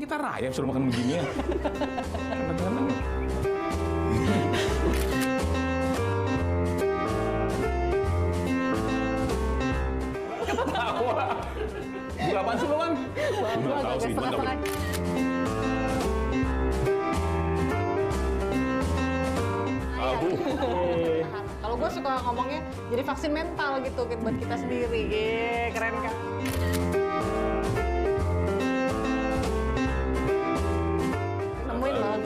kita raya suruh makan begini ya. Kadang-kadang. Ketawa. Gila apaan sih lo, Bang? Gua agak setengah-setengah. Kalau gue suka ngomongnya jadi vaksin mental gitu buat kita sendiri. Keren kan? Nemuin loh.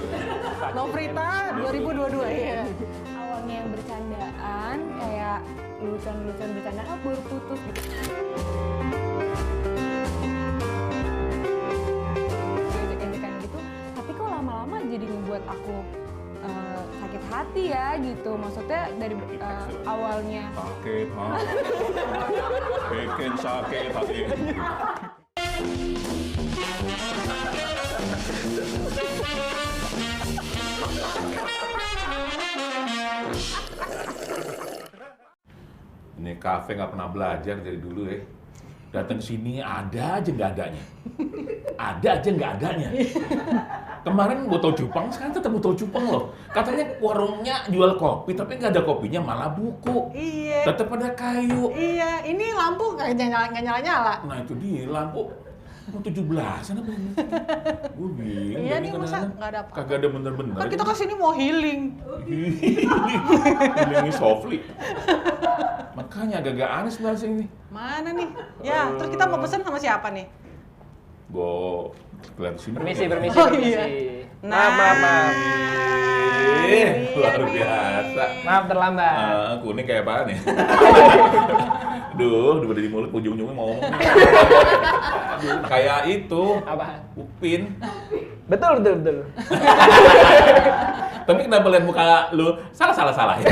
Novrita 2022 ya. Awalnya yang bercandaan, kayak lucuan-lucuan bercandaan, baru putus gitu. Ejek-ejekan gitu, tapi kok lama-lama jadi ngebuat aku sakit hati ya gitu. Maksudnya dari awalnya Sakit hati. Bikin sakit hati. Ini kafe nggak pernah belajar dari dulu ya. Datang sini ada aja nggak adanya. Ada aja nggak adanya. Kemarin botol cupang, sekarang tetap botol cupang loh. Katanya warungnya jual kopi, tapi nggak ada kopinya, malah buku. Iya. Tetap ada kayu. Iya, ini lampu nggak nyala-nyala. Nah itu dia, lampu mau 17-an apa ini? Gue bingung. Iya jadi nih, masa kadang-kadang nggak ada apa-apa? kagak ada bener-bener. Kan kita kesini mau healing. Ini softly. Makanya agak-agak aneh sebenarnya sih ini. Mana nih? Ya, terus kita mau pesen sama siapa nih? Gue kelihatan sini. Permisi. Oh, iya. Maaf. Luar biasa. Maaf terlambat. Kuning kayak apaan ya? Duh, udah di mulut ujung-ujungnya mau ngomong. Aduh, kayak itu. Apa? Upin. Betul. Tapi kenapa lihat muka lu salah ya?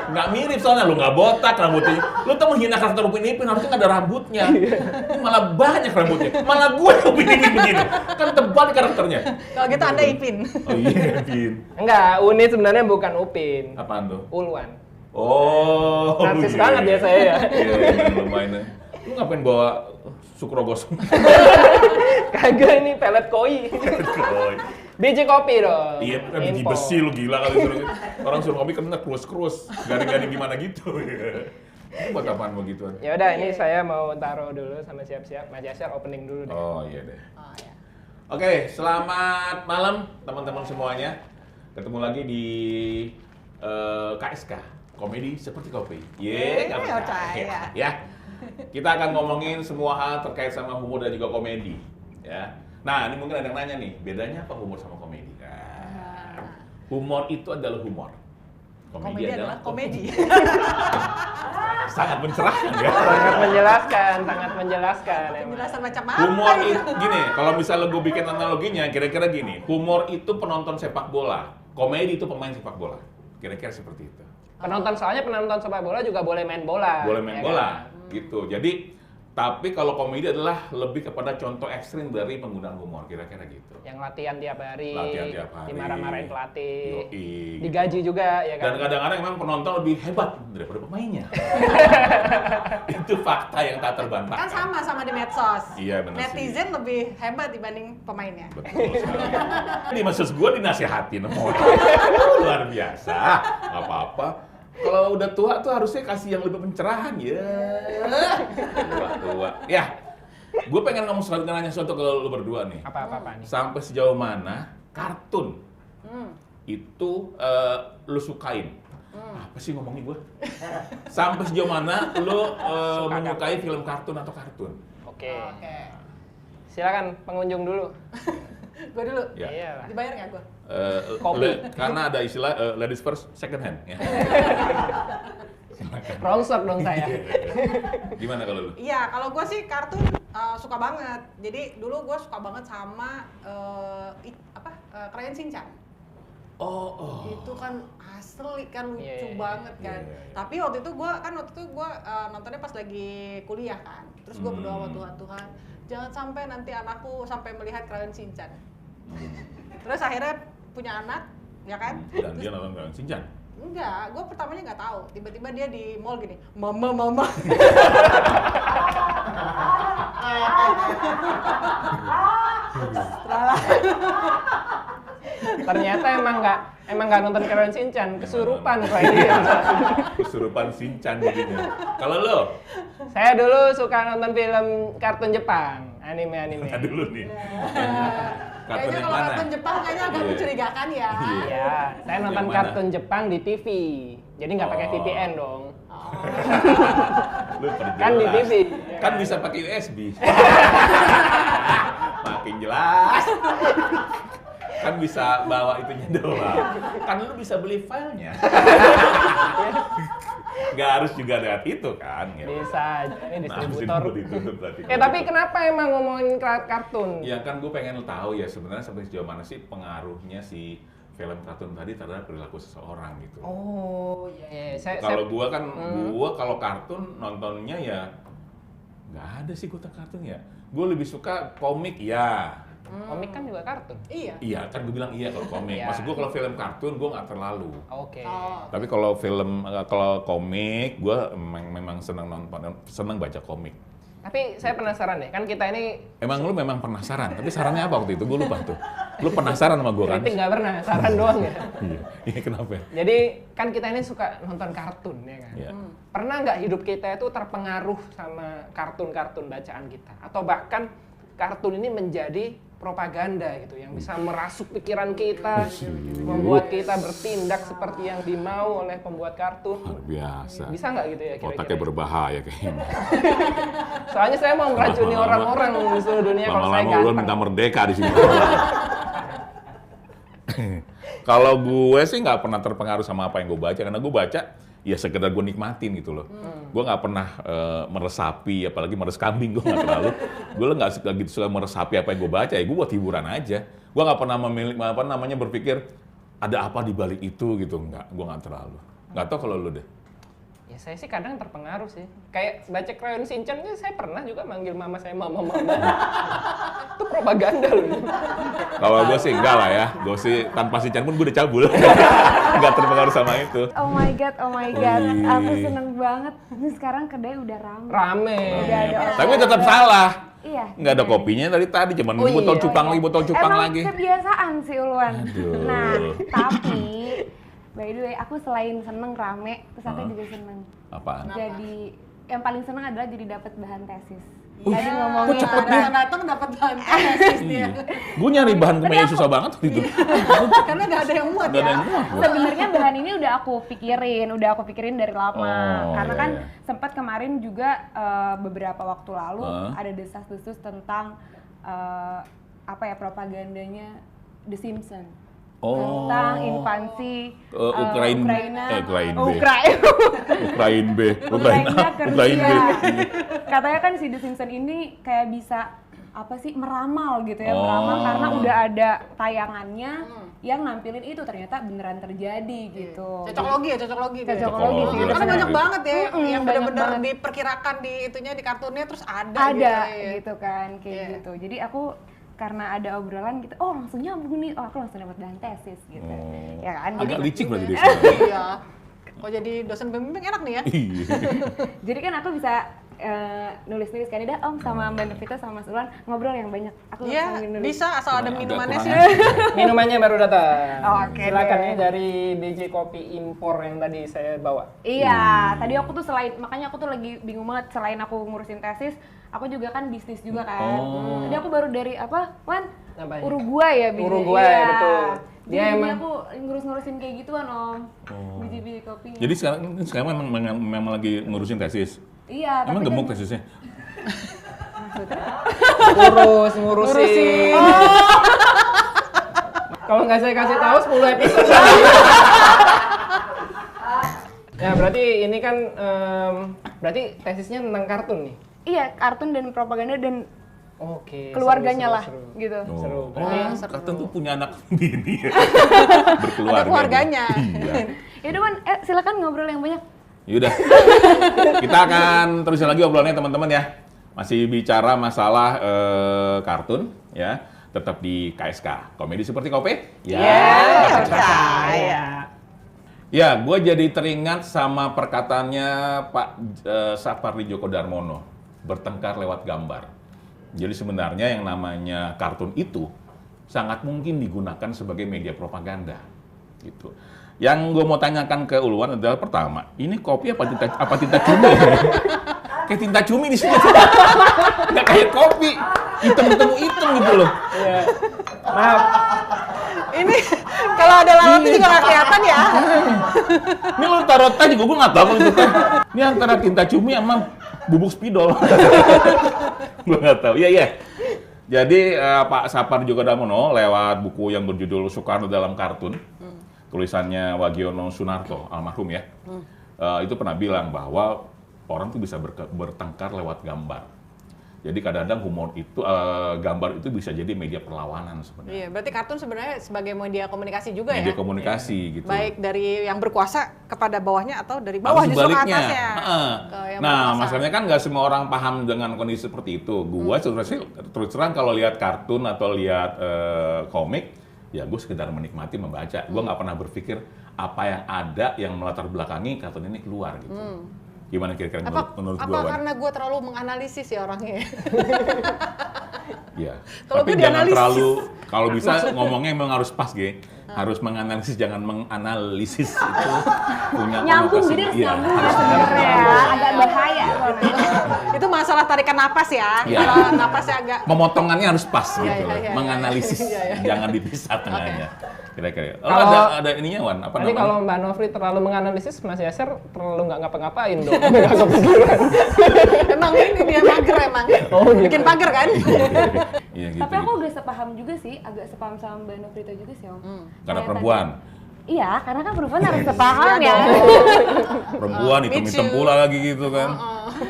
Nggak mirip soalnya lu nggak botak rambutnya. Lu tuh menghina karakter Upin Ipin, harusnya nggak ada rambutnya. Ini malah banyak rambutnya. Malah gue Upin Ipin begini. Kan tebal karakternya. Kalau gitu Anda Ipin. Oh iya, Ipin. Enggak, Uni sebenarnya bukan Upin. Apaan tuh? Ulwan. Oh. Narsis iya. banget ya saya ya. Iya, lumayan. Lu ngapain bawa sukrogos? Kagak ini pelet koi. Biji kopi dong. Iya, biji Impor. besi lu gila kali suruh. Orang suruh kopi kena krus-krus. Garing-garing gimana gitu. Itu buat apaan begituan? Ya udah, ini saya mau taruh dulu sama siap-siap. Mas Yasir opening dulu deh. Oh iya deh. Oh ya. Oke, selamat malam teman-teman semuanya. Ketemu lagi di KSK, Komedi Seperti Kopi. Nggak percaya. Ya, kita akan ngomongin semua hal terkait sama humor dan juga komedi. Ya. Nah, ini mungkin ada yang nanya nih, bedanya apa humor sama komedi? Nah, humor itu adalah humor. Komedi adalah komedi. Sangat mencerahkan ya. Sangat menjelaskan emang. Penjelasan macam apa? Humor itu gini, kalau misalnya gue bikin analoginya, kira-kira gini. Humor itu penonton sepak bola, komedi itu pemain sepak bola. Kira-kira seperti itu. Penonton sepak bola juga boleh main bola. Boleh main ya bola, kan? gitu. Jadi, tapi kalau komedi adalah lebih kepada contoh ekstrim dari penggunaan humor, kira-kira gitu. Yang latihan tiap hari. Dimarah-marahin pelatih. Yoi. Digaji juga ya kan. Dan kadang-kadang memang penonton lebih hebat daripada pemainnya. Itu fakta yang tak terbantahkan. Kan sama di medsos. Iya, benar sih. Netizen lebih hebat dibanding pemainnya. Betul sekali. Di maksud gue dinasihatin sama orang. Luar biasa. Gak apa-apa. Kalau udah tua tuh harusnya kasih yang lebih pencerahan ya. Tua. Ya. Gue pengen ngomong nanya sesuatu ke lu berdua nih. Apa-apa nih. Sampai sejauh mana kartun itu lu sukain? Apa sih ngomongin gue? Sampai sejauh mana lu menyukai film kartun atau kartun? Oke. Oke. Silakan pengunjung dulu. Gue dulu. Ya. Iya lah. Dibayar nggak gue? Kopi. Karena ada istilah ladies first, second hand. Ya. Rongsok dong saya. Gimana kalau lu? Iya, kalau gue sih kartun suka banget. Jadi dulu gue suka banget sama Crayon Shinchan. Oh. Itu kan asli kan lucu Iya, iya, banget kan. iya, iya. Tapi waktu itu gue nontonnya pas lagi kuliah kan. Terus gue berdoa sama Tuhan, jangan sampai nanti anakku sampai melihat Crayon Shinchan. Terus akhirnya punya anak, ya kan? Dan dia nonton Crayon Shinchan? Enggak, gue pertamanya nggak tahu. Tiba-tiba dia di mall gini, mama. Ternyata emang nggak nonton Crayon Shinchan, kesurupan kayaknya. Kesurupan Shinchan jadinya. Kalau lo? Saya dulu suka nonton film kartun Jepang, anime. Nah dulu nih. Kartun Kayaknya yang kalau mana? kartun Jepang kayaknya agak Iya. mencurigakan ya. Iya. Ya, saya nonton Yang mana? kartun Jepang di TV. Jadi nggak pakai Oh. VPN dong. Lu perjelas. Kan di TV. Kan bisa pakai USB. Makin jelas. Kan bisa bawa itunya doang. Kan lu bisa beli filenya. Nggak harus juga lihat itu kan. Ya. Bisa, ini distributor. Ditutup berarti. Tapi kenapa emang ngomongin kartun? Ya kan gue pengen tahu ya sebenarnya sampai sejauh mana sih pengaruhnya si film kartun tadi terhadap perilaku seseorang gitu. Oh, iya. Kalau gua kan, gua kalau kartun nontonnya ya nggak ada sih gua kartun ya. Gua lebih suka komik ya. komik kan juga kartun. Iya. Iya kan gua bilang iya kalau komik. Iya. Maksud gua kalau film kartun gua nggak terlalu. Oke. Oh. Tapi kalau komik gua memang senang nonton, senang baca komik. Tapi saya penasaran deh, kan kita ini Emang lu memang penasaran, tapi sarannya apa waktu itu? Gua lupa tuh. Lu penasaran sama gua kan? kritik nggak pernah, saran doang ya. Iya, iya kenapa? Jadi kan kita ini suka nonton kartun ya kan. Iya. Pernah nggak hidup kita itu terpengaruh sama kartun-kartun bacaan kita? Atau bahkan kartun ini menjadi propaganda gitu yang bisa merasuk pikiran kita, membuat kita bertindak seperti yang dimau oleh pembuat kartun. Luar biasa. Bisa nggak gitu ya kira-kira? Otaknya berbahaya kayaknya. Soalnya saya mau meracuni Lama-lama- orang-orang di seluruh dunia kalau saya Lama-lama lu ganteng. minta merdeka di sini. Kalau gue sih nggak pernah terpengaruh sama apa yang gue baca, karena gue baca ya sekedar gue nikmatin gitu loh. Gue nggak pernah meresapi, apalagi meres kambing gue nggak terlalu. Gue nggak suka gitu suka meresapi apa yang gue baca, ya gue buat hiburan aja. Gue nggak pernah berpikir ada apa di balik itu gitu, nggak. Gue nggak terlalu. Nggak tahu kalau lu deh. Ya saya sih kadang terpengaruh sih. Kayak baca Crayon Shinchan saya pernah juga manggil mama saya mama. Itu propaganda loh. Kalau gue sih enggak lah ya. Gue sih tanpa Shinchan pun gue udah cabul. Nggak terpengaruh sama itu. Oh my god, Wih. aku seneng banget. Ini sekarang kedai udah ramai. Rame. Udah ada orang. Tapi tetap salah. Iya. Nggak ada kopinya tadi cuman Oh botol iya. cupang lagi, botol cupang Emang lagi. kebiasaan sih Ulwan. Aduh. Nah, tapi by the way, aku selain seneng rame, terus aku juga seneng. Apaan? Jadi yang paling seneng adalah jadi dapat bahan tesis. Uh, Tadi Kok ngomongin cepet orang- datang dapat bahan tesis dia. Iya. Gue nyari bahan kemenya susah banget waktu itu. Karena nggak ada yang muat Nggak ada ya. yang muat gua. Sebenarnya bahan ini udah aku pikirin dari lama. Oh, Karena iya, kan iya. sempat kemarin juga beberapa waktu lalu ada desas-desus tentang propagandanya The Simpsons. Oh. Tentang invasi Ukraina B. Ukraina ke Ukraina B. Rusia. Katanya kan si The Simpsons ini kayak bisa meramal gitu ya, meramal karena udah ada tayangannya yang nampilin itu ternyata beneran terjadi gitu. Cocoklogi ya, cocoklogi. dia. Cocoklogi sih, Karena bener. banyak banget ya yang banyak benar-benar banget. diperkirakan di itunya di kartunnya terus ada Ada gitu. gitu kan kayak Iya. gitu. Jadi aku karena ada obrolan gitu, oh langsung nyambung nih, aku langsung dapat bahan tesis gitu. Oh. Ya kan? Agak Jadi, licik berarti dia sekarang. Iya. Kok jadi dosen pembimbing enak nih ya? Iya. jadi kan aku bisa nulis-nulis kan dah Om sama Mbak Nevita sama Mas Ulwan ngobrol yang banyak. Aku Iya, sambil nulis. bisa asal ada Agak minumannya kurang. sih. Minumannya baru datang. Oke Silakan deh. ya dari DJ Kopi Impor yang tadi saya bawa. Iya, tadi aku tuh makanya aku tuh lagi bingung banget selain aku ngurusin tesis, aku juga kan bisnis juga kan. Oh. Tadi aku baru dari Wan? Apanya? Uruguay ya bisnis. Uruguay, Iya. betul. Dia Dia emang emang- aku ngurus-ngurusin kayak gituan Om. Oh. Biji-biji kopi. Jadi sekarang memang lagi ngurusin tesis. Iya, Emang tapi gemuk kan- tesisnya? Ngurusin. Kalau nggak saya kasih tahu 10 episode. Ya berarti ini kan berarti tesisnya tentang kartun nih. Iya, kartun dan propaganda dan Oke. keluarganya seru, lah seru, seru. gitu. Seru. Oh, Berarti Kartun tuh punya anak bini ya. Berkeluarga. Ada keluarganya. Iya. Yaudah Wan, silakan ngobrol yang banyak. Yaudah, kita akan terusin lagi obrolannya teman-teman ya. Masih bicara masalah kartun ya, tetap di KSK. Komedi seperti kopi? Ya, percaya. Ya, gue jadi teringat sama perkataannya Pak Sapardi Djoko Darmono, bertengkar lewat gambar. Jadi sebenarnya yang namanya kartun itu sangat mungkin digunakan sebagai media propaganda, gitu. Yang gue mau tanyakan ke Ulwan adalah pertama, ini kopi apa tinta cumi? Kayak tinta cumi di sini, nggak kayak kopi, hitam gitu loh. Iya. Maaf. Ini kalau ada lalatnya juga nggak kelihatan ya. Ini lo taruh teh juga gue nggak tahu itu teh. Ini antara tinta cumi sama bubuk spidol. Gue nggak tahu. Iya. Jadi Pak Sapar Djogodamono lewat buku yang berjudul Soekarno dalam Kartun, tulisannya Wagiono Sunarto, almarhum ya, itu pernah bilang bahwa orang tuh bisa bertengkar lewat gambar. Jadi kadang-kadang humor itu, gambar itu bisa jadi media perlawanan sebenarnya. Iya, berarti kartun sebenarnya sebagai media komunikasi juga Media ya? komunikasi gitu. Baik dari yang berkuasa kepada bawahnya atau dari bawah Harus justru ke sebaliknya. atasnya. Ke yang Nah, berkuasa. masalahnya kan nggak semua orang paham dengan kondisi seperti itu. Gua terus terang kalau lihat kartun atau lihat komik, ya gue sekedar menikmati membaca. Gue nggak pernah berpikir apa yang ada yang melatar belakangi kartun ini keluar gitu. Gimana kira-kira menurut gue, Apa Wan? karena gue terlalu menganalisis ya orangnya? Iya. Kalau Tapi gue jangan dianalisis. terlalu, kalau bisa ngomongnya memang harus pas, Ge. Harus menganalisis, jangan menganalisis itu punya Nyambung, konotasi. jadi harus Iya, nyambung ya harus sebenarnya ya. nyambung. Agak bahaya soalnya. Itu masalah tarikan napas ya. Iya. Kalau napasnya agak Pemotongannya harus pas Iya, gitu, iya. menganalisis, Iya, iya. jangan dipisah tengahnya. Kira-kira. Oh, Kalau- ada ininya, Wan. Apa Tadi namanya? kalau Mbak Novri terlalu menganalisis, Mas Yaser terlalu nggak ngapa-ngapain dong. Nggak kepikiran. emang ini dia mager emang. Oh, gitu. Bikin pagar kan? Iya gitu. Tapi aku gitu. agak sepaham juga sih, agak sepaham sama Mbak Novrita juga sih Om. Karena Kayak perempuan. Iya, karena kan perempuan harus sepaham ya. Perempuan hitam-hitam Me too. pula lagi gitu kan.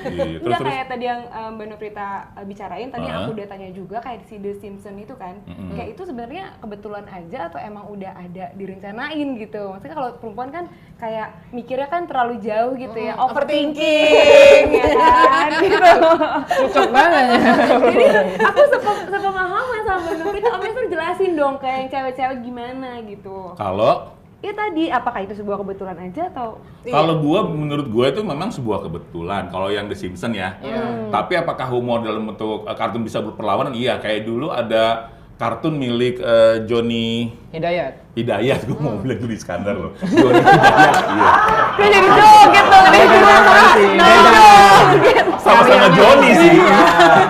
Iya, Enggak terus. kayak tadi yang Mbak Novrita bicarain, tadi Heeh. aku udah tanya juga kayak si The Simpsons itu kan. Kayak itu sebenarnya kebetulan aja atau emang udah ada direncanain gitu. Maksudnya kalau perempuan kan kayak mikirnya kan terlalu jauh gitu ya, overthinking ya kan gitu. Cocok banget ya. Jadi aku sepemahaman sama Mbak Novrita, Om Yasser jelasin dong kayak yang cewek-cewek gimana gitu. Kalau Ya tadi, apakah itu sebuah kebetulan aja atau Kalau menurut gua itu memang sebuah kebetulan. Kalau yang The Simpsons ya. Tapi apakah humor dalam bentuk kartun bisa berperlawanan? Iya, kayak dulu ada kartun milik Johnny Hidayat. Hidayat. Gua mau bilang Jody Iskandar loh. Johnny Hidayat. Iya. dia jadi joget dong, dia Sama-sama Johnny sih.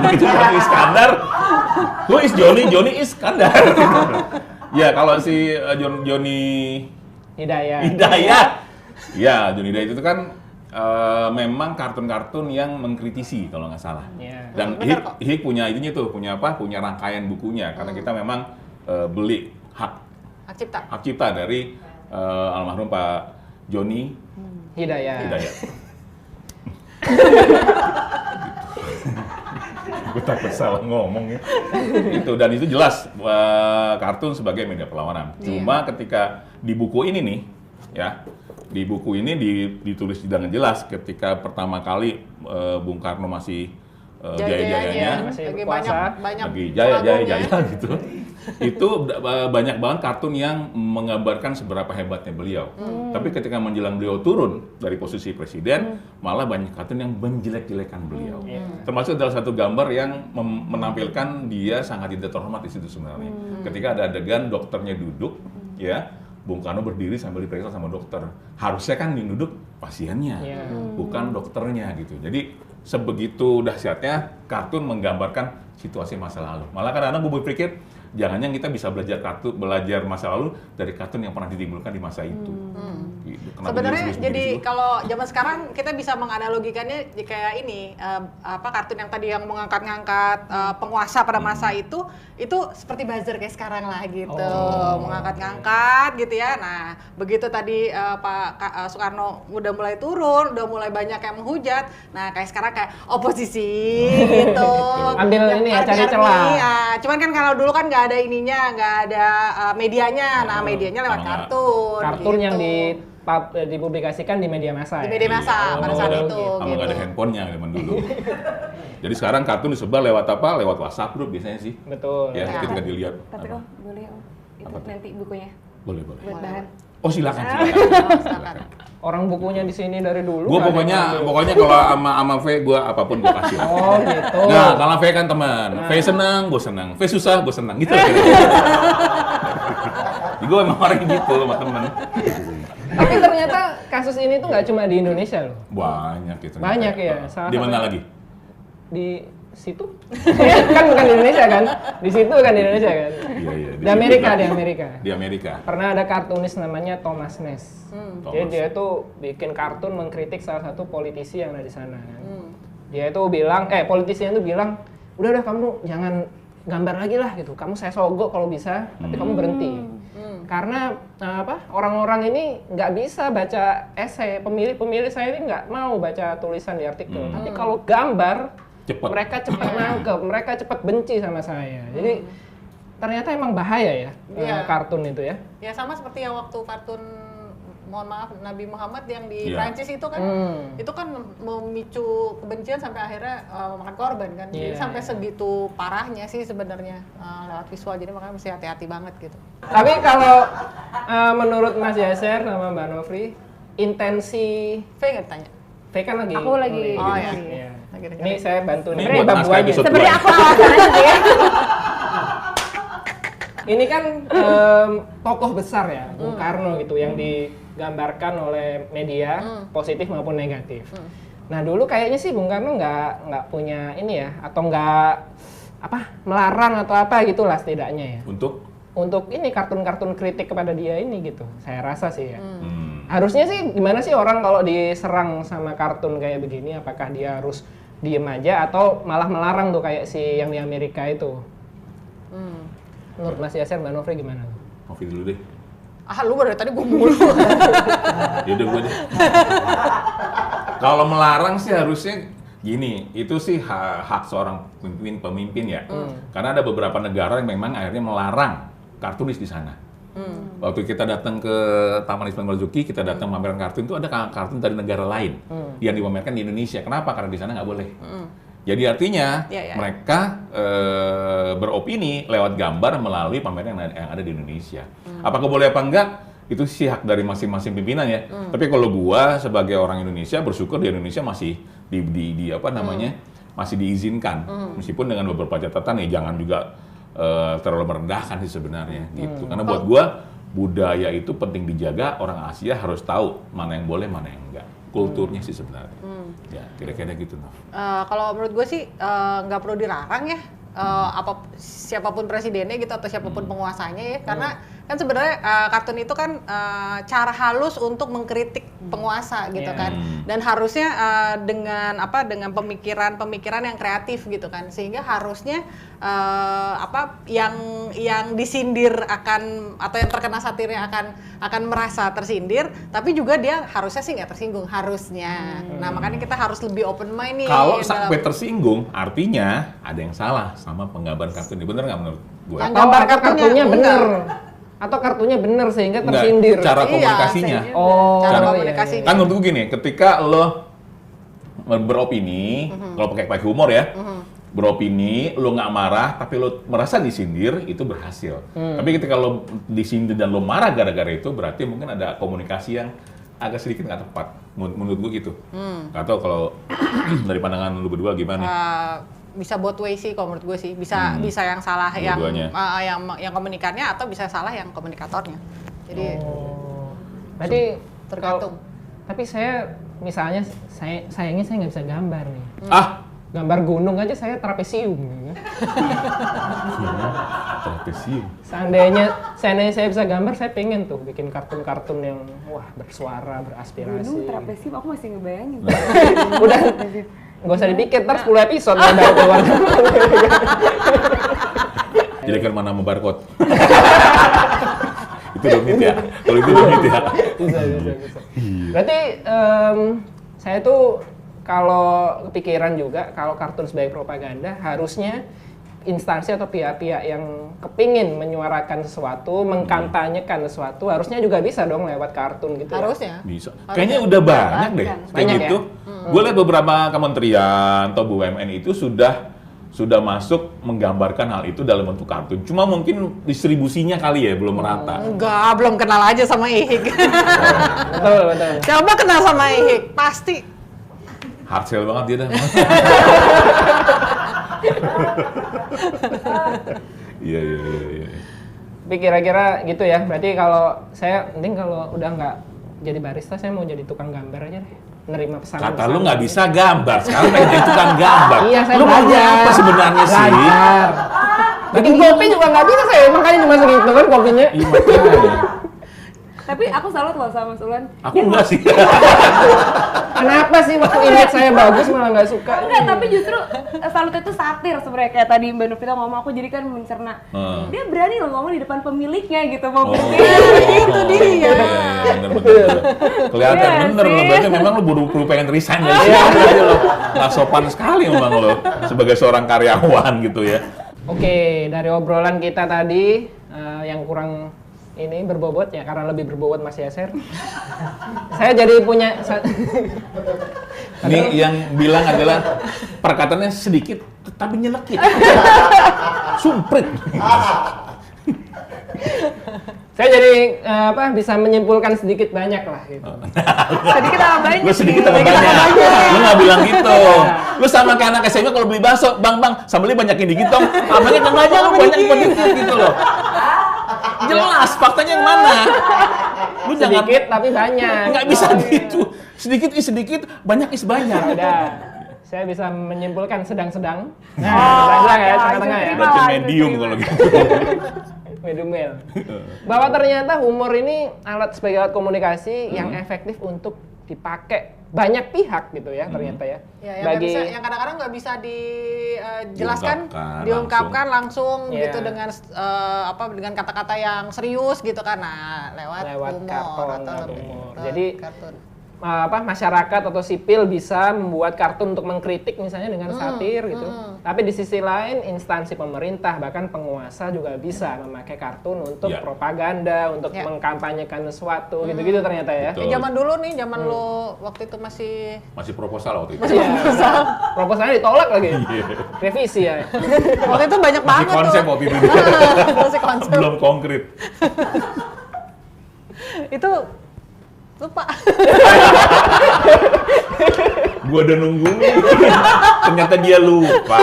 Begitu Johnny Iskandar. Who is Johnny? Johnny Iskandar. Ya, kalau si Johnny Hidayat. Hidayat. Ya, Johnny Hidayat itu kan memang kartun-kartun yang mengkritisi kalau nggak salah. Iya. Dan Bener kok. Hik punya itunya tuh, punya apa? Punya rangkaian bukunya karena kita memang beli hak Hak cipta. cipta dari almarhum Pak Johnny Hidayat. Hidayat. Gue takut salah ngomong ya. Itu dan itu jelas kartun sebagai media perlawanan. Cuma ketika di buku ini nih, ya, di buku ini ditulis dengan jelas ketika pertama kali Bung Karno masih jaya-jayanya, masih lagi berkuasa. banyak lagi jaya pengagumnya. gitu. Itu banyak banget kartun yang menggambarkan seberapa hebatnya beliau. Tapi ketika menjelang beliau turun dari posisi presiden, malah banyak kartun yang menjelek-jelekan beliau. Termasuk adalah satu gambar yang menampilkan dia sangat tidak terhormat di situ sebenarnya. Ketika ada adegan dokternya duduk, ya, Bung Karno berdiri sambil diperiksa sama dokter. Harusnya kan yang duduk pasiennya, bukan dokternya gitu. Jadi sebegitu dahsyatnya kartun menggambarkan situasi masa lalu. Malah kadang-kadang gue berpikir jangan-jangan kita bisa belajar masa lalu dari kartun yang pernah ditimbulkan di masa itu. Gitu. Kenapa Sebenarnya serius jadi begitu? kalau zaman sekarang kita bisa menganalogikannya kayak ini apa kartun yang tadi yang mengangkat-ngangkat penguasa pada masa itu seperti buzzer kayak sekarang lah gitu. Mengangkat-ngangkat gitu ya. Nah, begitu tadi Pak Soekarno udah mulai turun, udah mulai banyak yang menghujat. Nah, kayak sekarang kayak oposisi gitu. Ambil ini ya, cari Army-army, celah. ya. Cuman kan kalau dulu kan nggak ada ininya, nggak ada medianya. Nah, medianya lewat Kalau nggak- kartun. Kartun gitu. yang dipublikasikan di media massa. Di ya? media massa pada saat Iya, itu. sama nggak ada Gitu. handphonenya zaman dulu. Jadi sekarang kartun disebar lewat apa? Lewat WhatsApp group biasanya sih. Betul. Ya, Ya. ketika dilihat. tapi apa? Om boleh Om itu Apa tuh? nanti bukunya Boleh, boleh. buat Boleh. bahan. Oh silakan. Silakan. Orang bukunya di sini dari dulu. Gue nggak ada pokoknya yang ambil. kalau sama V gue apapun gue kasih. Oh gitu. Nah, kalau V kan teman, V senang, gue senang, V susah, gue senang, gitu. Gue emang orang gitu sama temen. Tapi ternyata kasus ini tuh nggak cuma di Indonesia loh. Banyak gitu. Banyak ya. Salah Di mana satu- lagi? Di situ? Kan bukan di Indonesia kan? Di situ kan di Indonesia kan? Iya. Di Amerika, di Amerika. Di Amerika. Pernah ada kartunis namanya Thomas Ness. Jadi Thomas. dia tuh bikin kartun mengkritik salah satu politisi yang ada di sana. Kan. Dia itu bilang, politisinya itu bilang, udah kamu jangan gambar lagi lah gitu. Kamu saya sogok kalau bisa, tapi kamu berhenti. Karena orang-orang ini nggak bisa baca esai. Pemilih saya ini nggak mau baca tulisan di artikel. Tapi kalau gambar, Cepet. mereka cepat nangkep, mereka cepat benci sama saya. Jadi ternyata emang bahaya ya Iya. kartun itu ya. Ya sama seperti yang waktu kartun mohon maaf Nabi Muhammad yang di Iya. Prancis itu kan itu kan memicu kebencian sampai akhirnya memakan korban kan. Jadi Iya, sampai iya. segitu parahnya sih sebenarnya lewat visual. Jadi makanya mesti hati-hati banget gitu. Tapi kalau menurut Mas Yaser sama Mbak Novri, intensi V nggak ditanya? V kan lagi. Aku lagi. Oh ya. Iya. Lagi Ini dengerin. saya bantu Ini nih. buat Babu naskah aja. episode Seperti 2. aku alasan aja ya. Ini kan tokoh besar ya, Bung Karno gitu yang digambarkan oleh media positif maupun negatif. Nah dulu kayaknya sih Bung Karno nggak punya ini ya, atau nggak melarang atau apa gitulah setidaknya ya. Untuk ini kartun-kartun kritik kepada dia ini gitu, saya rasa sih ya. Harusnya sih gimana sih orang kalau diserang sama kartun kayak begini, apakah dia harus diem aja atau malah melarang tuh kayak si yang di Amerika itu? Menurut Mas Yaser, Mbak Novri gimana? Novi dulu deh. Lu dari tadi gue mulu. Yaudah gue deh. Kalau melarang sih harusnya gini, itu sih hak seorang pemimpin ya. Karena ada beberapa negara yang memang akhirnya melarang kartunis di sana. Waktu kita datang ke Taman Ismail Marzuki, kita datang pameran kartun itu ada kartun dari negara lain yang dipamerkan di Indonesia. Kenapa? Karena di sana nggak boleh. Jadi artinya Ya. mereka beropini lewat gambar melalui pameran yang ada di Indonesia. Apakah boleh apa enggak? Itu sih hak dari masing-masing pimpinan ya. Tapi kalau gua sebagai orang Indonesia bersyukur di Indonesia masih masih diizinkan. Meskipun dengan beberapa catatan ya jangan juga terlalu merendahkan sih sebenarnya gitu. Karena buat gua budaya itu penting dijaga, orang Asia harus tahu mana yang boleh, mana yang enggak. Kulturnya sih sebenarnya. Ya, kira-kira gitu. Kalau menurut gue sih nggak perlu dilarang ya. Siapapun presidennya gitu atau siapapun penguasanya ya, karena kan sebenarnya kartun itu kan cara halus untuk mengkritik penguasa gitu kan, dan harusnya dengan pemikiran yang kreatif gitu kan, sehingga harusnya yang disindir akan atau yang terkena satirnya akan merasa tersindir, tapi juga dia harusnya sih nggak tersinggung harusnya. Nah makanya kita harus lebih open mind nih. Kalau sampai tersinggung, artinya ada yang salah sama penggambaran kartun ini. Bener nggak menurut gue? Yang Atau gambar kartunya kartunya bener. enggak. Atau kartunya bener sehingga Enggak, tersindir. cara Iya, komunikasinya. sehingga- Oh, cara iya, komunikasinya. Kan menurut gue gini, ketika lo beropini, kalau pakai humor ya, beropini, lo nggak marah, tapi lo merasa disindir, itu berhasil. Tapi ketika lo disindir dan lo marah gara-gara itu, berarti mungkin ada komunikasi yang agak sedikit nggak tepat. Menurut gue gitu. Nggak tahu kalau dari pandangan lo berdua gimana? Bisa both way sih kalau menurut gue sih, bisa yang salah Dua-duanya. yang komunikannya, atau bisa salah yang komunikatornya. Jadi Berarti tergantung. Tapi saya misalnya sayangnya saya nggak bisa gambar nih. Gambar gunung aja saya trapesium. Trapesium. Seandainya saya bisa gambar, saya pengen tuh bikin kartun-kartun yang bersuara, beraspirasi. Gunung trapesium aku masih ngebayangin. Udah, nggak usah dipikir, ntar 10 episode udah keluar. Jadi kan mana mau barcode? Itu domit ya? Kalau itu domit ya? Bisa. Berarti saya tuh kalau kepikiran juga, kalau kartun sebagai propaganda, harusnya instansi atau pihak-pihak yang kepingin menyuarakan sesuatu, mengkampanyekan sesuatu, harusnya juga bisa dong lewat kartun gitu. Harusnya. Bisa. Kayaknya udah banyak deh kayak Banyak gitu. Gue lihat beberapa kementerian atau BUMN itu sudah sudah masuk menggambarkan hal itu dalam bentuk kartun. Cuma mungkin distribusinya kali ya belum merata. Enggak, belum kenal aja sama Ihik. Betul, betul. Coba kenal sama Ihik, pasti. Hard sell banget dia dah. Iya. Tapi kira-kira gitu ya, berarti kalau saya mending kalau udah nggak jadi barista, saya mau jadi tukang gambar aja deh. Nerima pesanan. Kata lu nggak bisa gambar, sekarang pengen jadi tukang gambar. Iya, saya lu mau belajar. apa sebenarnya sih? Belajar. Bikin kopi juga nggak bisa saya, makanya cuma segitu kan kopinya. Iya, makanya. Tapi aku salut loh sama Mas Ulan. Aku enggak sih. Kenapa sih waktu image saya bagus malah nggak suka? Enggak, tapi justru salut itu satir sebenarnya, kayak tadi Mbak Novita ngomong, aku jadi kan mencerna. Dia berani loh ngomong di depan pemiliknya gitu, mau berhenti. Itu dia. Bener. Kelihatan Iya bener sih. lo, berarti memang lo buru-buru pengen resign dari sini aja lo. Nggak sopan sekali memang lo sebagai seorang karyawan gitu ya. Oke, dari obrolan kita tadi yang kurang ini berbobot ya, karena lebih berbobot Mas Yaser. Saya jadi punya Ini yang bilang adalah perkataannya sedikit tapi nyelekit. Sumprit. saya jadi bisa menyimpulkan sedikit banyak lah gitu. Sedikit apa banyak? Lu sedikit apa banyak? Lu nggak bilang gitu. Lu sama kayak anak SMA kalau beli bakso, bang, sambelnya banyakin dikit dong. Abangnya jangan aja lu banyak gitu loh. Jelas, faktanya yang mana? Lu jangan Sedikit tapi banyak. nggak bisa gitu. Sedikit is sedikit, banyak is banyak. Udah. Saya bisa menyimpulkan sedang-sedang. Sedang-sedang ya, tengah-tengah ya. Berarti medium kalau gitu. Medium well. Bahwa ternyata humor ini sebagai alat komunikasi yang efektif untuk dipakai banyak pihak gitu ya ternyata ya. Ya, yang kadang-kadang nggak bisa dijelaskan, Diungkapkan diungkapkan langsung Iya. gitu dengan kata-kata yang serius gitu kan. Nah, lewat humor kartun atau atau lebih humor. ke Jadi kartun. Masyarakat atau sipil bisa membuat kartun untuk mengkritik misalnya dengan satir gitu. Tapi di sisi lain instansi pemerintah bahkan penguasa juga bisa memakai kartun untuk Ya. propaganda, untuk Ya. mengkampanyekan sesuatu gitu-gitu ternyata ya. Betul. Zaman dulu nih, zaman lo waktu itu masih Masih proposal waktu itu. Iya. Proposalnya ditolak lagi. Iya. Revisi ya. waktu itu banyak Masih banget konsep tuh. waktu itu. Masih konsep. Belum konkret. Itu lupa. Gua udah nungguin. Ternyata dia lupa.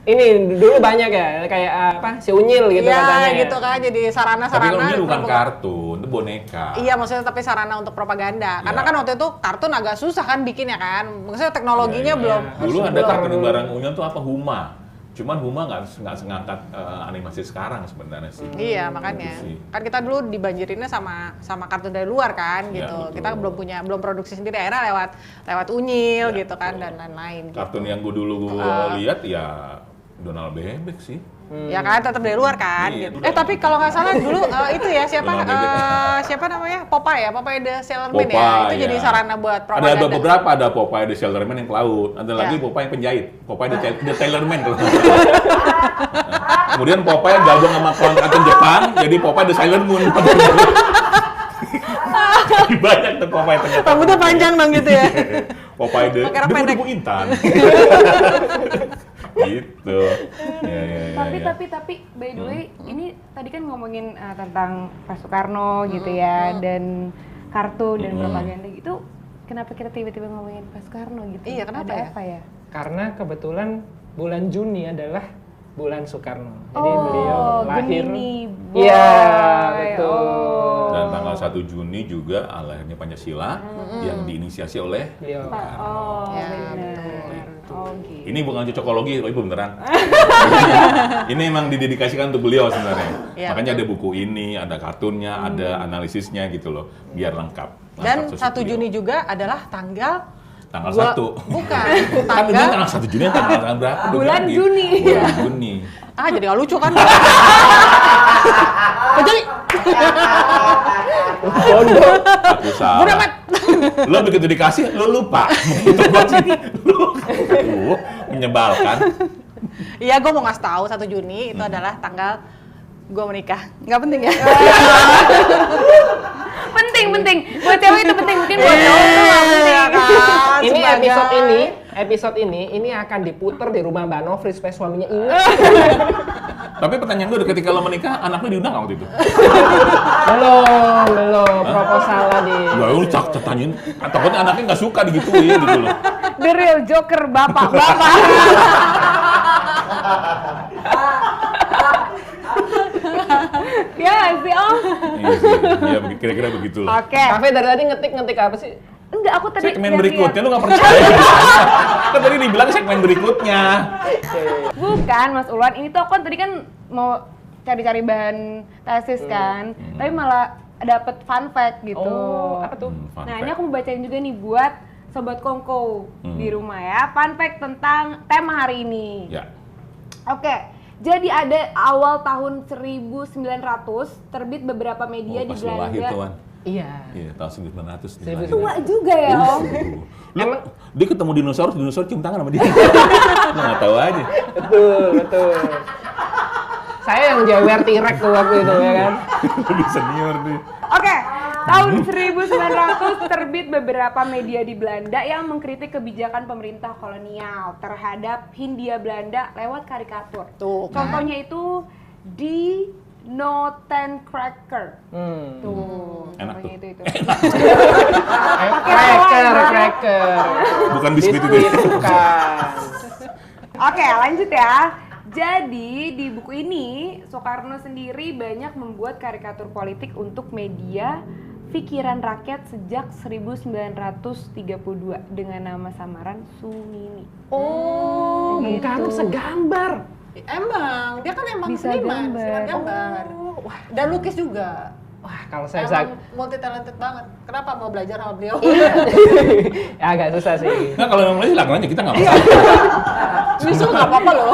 Ini dulu banyak ya, kayak si Unyil gitu katanya. Iya, gitu kan. Jadi Tapi sarana-sarana. kalau ini bukan propaganda. kartun, itu boneka. Iya, maksudnya tapi sarana untuk propaganda. Karena Iya. kan waktu itu kartun agak susah kan bikinnya kan. Maksudnya teknologinya Iya, iya. belum. Dulu ada belum- kartun barang Unyil tuh apa? Huma. Cuman Huma nggak ngangkat animasi sekarang sebenarnya sih. Iya, makanya. Gitu sih. Kan kita dulu dibanjirinnya sama kartun dari luar kan Iya, gitu. betul. Kita belum produksi sendiri, akhirnya lewat Unyil Iya, gitu kan betul. dan lain-lain. Kartun yang dulu lihat ya Donald Bebek sih. Ya kan, tetap dari luar kan. Iya, Gitu. itu Tapi kalau nggak salah dulu itu ya Donald Bebek. siapa namanya? Popeye the Sailor Man ya. Popeye, Itu jadi ya. sarana buat Ada propaganda. beberapa, ada Popeye the Sailor Man yang ke laut, ada lagi Ya. Popeye yang penjahit, Popeye the Tailor Man kalau nggak salah. Nah, kemudian Popeye gabung sama klon kartun Jepang, jadi Popeye the Sailor Moon. Banyak tuh Popeye ternyata. Rambutnya panjang dong gitu ya. Popeye the Pakai rok pendek. Debu Intan. Gitu. Ya. Tapi by the way, ini tadi kan ngomongin tentang Pak Soekarno gitu ya, dan kartun dan propaganda gitu. Kenapa kita tiba-tiba ngomongin Pak Soekarno gitu? Iya, kenapa Ada ya? apa ya? Karena kebetulan bulan Juni adalah bulan Soekarno. Jadi Oh, beliau lahir. Gemini boy. Iya, betul. Dan tanggal 1 Juni juga lahirnya Pancasila yang diinisiasi oleh Beliau. Oh, Ya, benar. Oh, gitu. ini bukan cocokologi, tapi beneran. Ini emang didedikasikan untuk beliau sebenarnya. Iya, Makanya ada buku ini, ada kartunnya, ada analisisnya gitu loh, biar lengkap. Dan Lengkap 1 sosok Juni beliau. juga adalah tanggal Tanggal gua- 1. Bukan, Kan ini tanggal tanggal 1 Juni, tanggal berapa? Udah Bulan bilang Juni. gitu. Bulan Juni. jadi nggak lucu kan? Jadi Bodoh. Aku salah. Lo begitu dikasih, lo lupa. Begitu buat sini, lo menyebalkan. iya, gue mau ngasih tahu 1 Juni itu adalah tanggal gue menikah. Nggak penting ya? penting. Buat cewek itu penting, mungkin buat cowok itu nggak penting. Ini Sebagai- episode ini akan diputer di rumah Mbak Novri supaya suaminya ingat. Tapi pertanyaan gue, ketika lo menikah, anak lo diundang nggak waktu itu? belum proposalnya di. Gak lu tanyain, takutnya anaknya nggak suka digituin gitu loh. The real joker bapak. Ya nggak sih Om? Iya sih, iya kira-kira begitu loh. Oke. Kafe dari tadi ngetik apa sih? Enggak, aku tadi Segmen lihat-lihat. berikutnya lu nggak percaya. Kan tadi dibilang segmen berikutnya. Bukan Mas Ulwan, ini tuh aku kan tadi kan mau cari-cari bahan tesis kan, tapi malah dapet fun fact gitu. Oh, apa tuh? Fun Nah, fact. ini aku mau bacain juga nih buat Sobat Kongko di rumah ya. Fun fact tentang tema hari ini. Ya. Oke, jadi ada awal tahun 1900 terbit beberapa media di Pas lo lahir Belanda. tuan. Iya. Iya, tahun 1900 dia 1900. lahir. Tua juga ya Om. Lu, dia ketemu dinosaurus cium tangan sama dia. Lu nggak tahu aja. Betul. Saya yang jawer T-Rex tuh waktu itu ya kan. Lebih senior nih. Oke, tahun 1900 terbit beberapa media di Belanda yang mengkritik kebijakan pemerintah kolonial terhadap Hindia Belanda lewat karikatur. Tuh, kan. Contohnya itu di Notencracker. Tuh, Enak contohnya tuh. itu. Cracker. Bukan biskuit itu. Bukan. Oke, lanjut ya. Jadi di buku ini Soekarno sendiri banyak membuat karikatur politik untuk media Pikiran Rakyat sejak 1932 dengan nama samaran Sumini. Oh, Gitu. Bung Karno segambar. Emang, dia kan emang Bisa seniman, gambar. seniman gambar. Wah, Dan lukis juga. kalau saya bisa Emang multi talented banget. Kenapa mau belajar sama beliau? ya agak susah sih. Nah kalau memang lagi silakan aja, kita nggak Iya. masalah. Justru nggak apa-apa loh.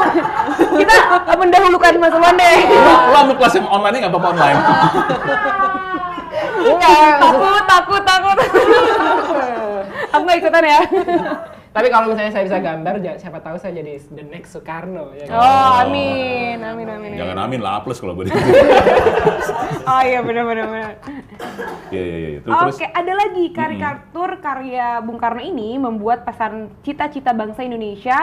Kita mendahulukan Mas Ulwan deh. Lo ambil kelas yang online nggak apa-apa online. Enggak. Takut. Aku nggak ikutan ya. Tapi kalau misalnya saya bisa gambar, siapa tahu saya jadi the next Soekarno ya kan? Oh, amin. Jangan amin lah, plus kalau boleh. Oh iya, benar. Iya. Terus. Oke, ada lagi karikatur karya Bung Karno ini membuat pesan cita-cita bangsa Indonesia,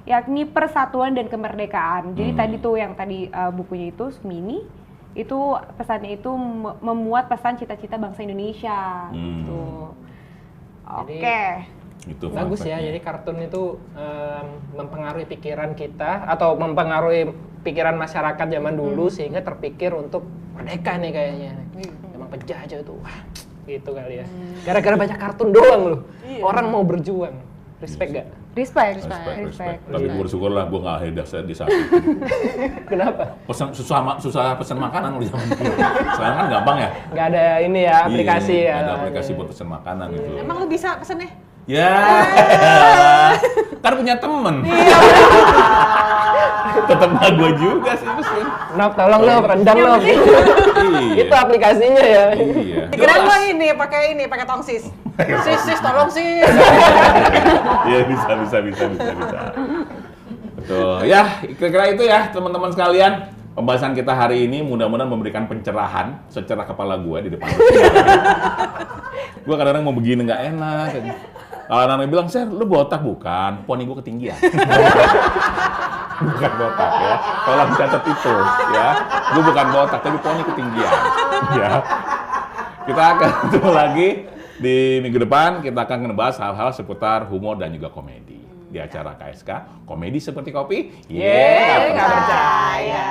yakni persatuan dan kemerdekaan. Jadi tadi tuh yang tadi bukunya itu Sumini, itu pesannya itu memuat pesan cita-cita bangsa Indonesia. Gitu. Oke. Itu Bagus fun ya, fact-nya. jadi kartun itu mempengaruhi pikiran kita atau mempengaruhi pikiran masyarakat zaman dulu sehingga terpikir untuk merdeka nih kayaknya. Emang penjajah itu, wah gitu kali ya. Gara-gara baca kartun doang loh, orang mau berjuang. Respect gak? Respect. Tapi gue bersyukur lah, gue nggak ada di saat itu. Kenapa? Susah pesan makanan lu zaman dulu. Sekarang kan gampang ya. Nggak ada ini ya, aplikasi Iya, ya. nggak ada aplikasi buat pesan makanan gitu. Emang lu bisa pesennya? Ya, kan punya temen. Iya. Tetep nggak gue juga sih pesen. Nop, tolong lo, rendang lo. Iya. Itu aplikasinya ya. Iya. Dikira gua pakai tongsis. Sis, tolong sis. Iya bisa. Betul. Ya, kira-kira itu ya teman-teman sekalian. Pembahasan kita hari ini mudah-mudahan memberikan pencerahan secara kepala gue di depan. Gue kadang-kadang mau begini nggak enak. Kalau anak bilang, "Ser, lu botak?" Bukan, poni gue ketinggian. Bukan botak ya. Tolong catat itu ya. Gue bukan botak, tapi poni ketinggian. Ya. Kita akan ketemu lagi di minggu depan. Kita akan ngebahas hal-hal seputar humor dan juga komedi di acara KSK Komedi Seperti Kopi. Yeay, Nggak nggak percaya. percaya.